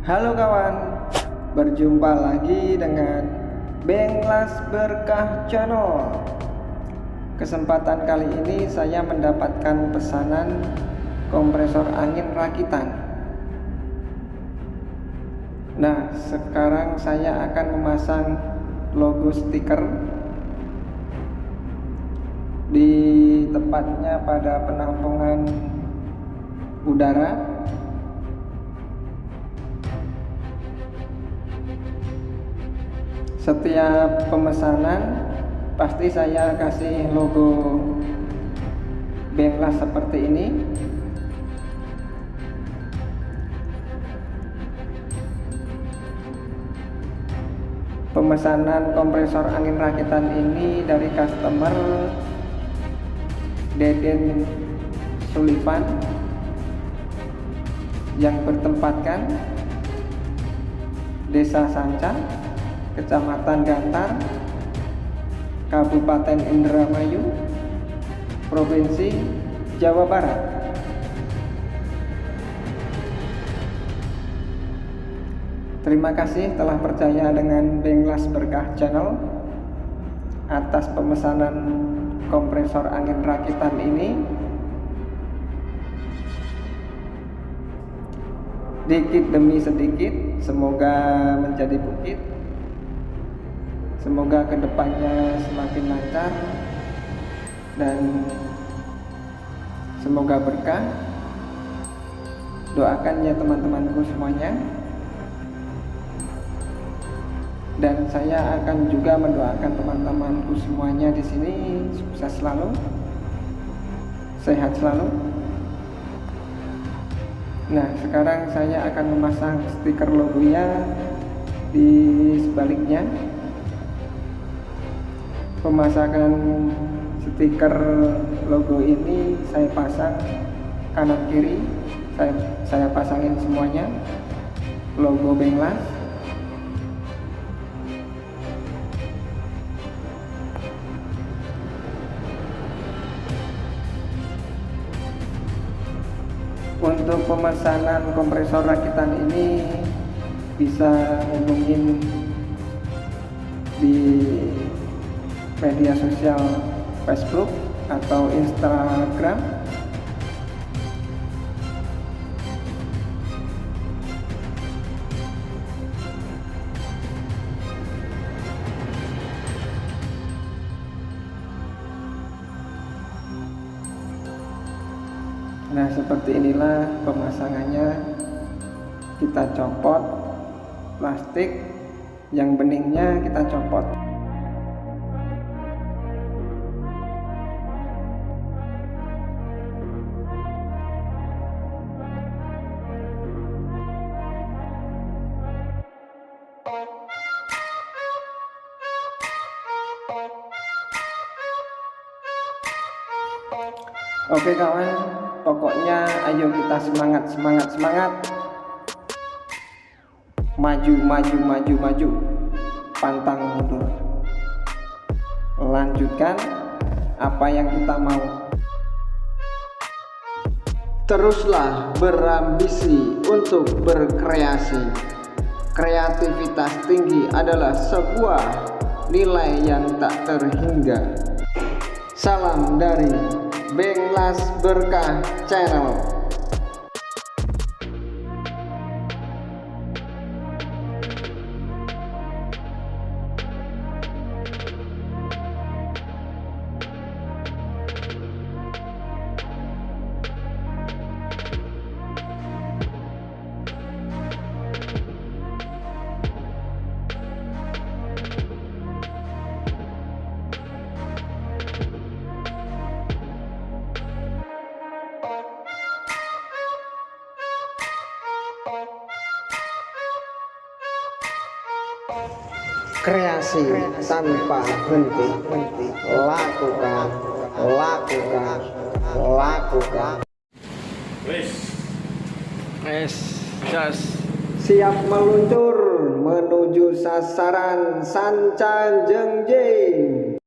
Halo kawan, berjumpa lagi dengan Benglas Berkah Channel. Kesempatan kali ini saya mendapatkan pesanan kompresor angin rakitan. Nah, sekarang saya akan memasang logo stiker di tepatnya pada penampungan udara. Setiap pemesanan pasti saya kasih logo Benglas seperti ini. Pemesanan kompresor angin rakitan ini dari customer Deden Sullivan yang bertempatkan Desa Sanca, Kecamatan Gantar, Kabupaten Indramayu, Provinsi Jawa Barat. Terima kasih telah percaya dengan Benglas Berkah Channel atas pemesanan kompresor angin rakitan ini. Dikit demi sedikit, semoga menjadi bukit. Semoga kedepannya semakin lancar dan semoga berkah. Doakan ya teman-temanku semuanya. Dan saya akan juga mendoakan teman-temanku semuanya di sini sukses selalu, sehat selalu. Nah, sekarang saya akan memasang stiker logonya di sebaliknya. Pemasangan stiker logo ini saya pasang kanan kiri, saya pasangin semuanya logo Benglas. Untuk pemesanan kompresor rakitan ini bisa hubungin di media sosial Facebook atau Instagram. Nah, seperti inilah pemasangannya. Kita copot plastik yang beningnya, kita copot. Oke kawan, pokoknya ayo kita semangat. Maju, pantang mundur. Lanjutkan apa yang kita mau. Teruslah berambisi untuk berkreasi. Kreativitas tinggi adalah sebuah nilai yang tak terhingga. Salam dari Benglas Berkah Channel. Kreasi tanpa henti, lakukan. Siap meluncur menuju sasaran Sanca Jengjing.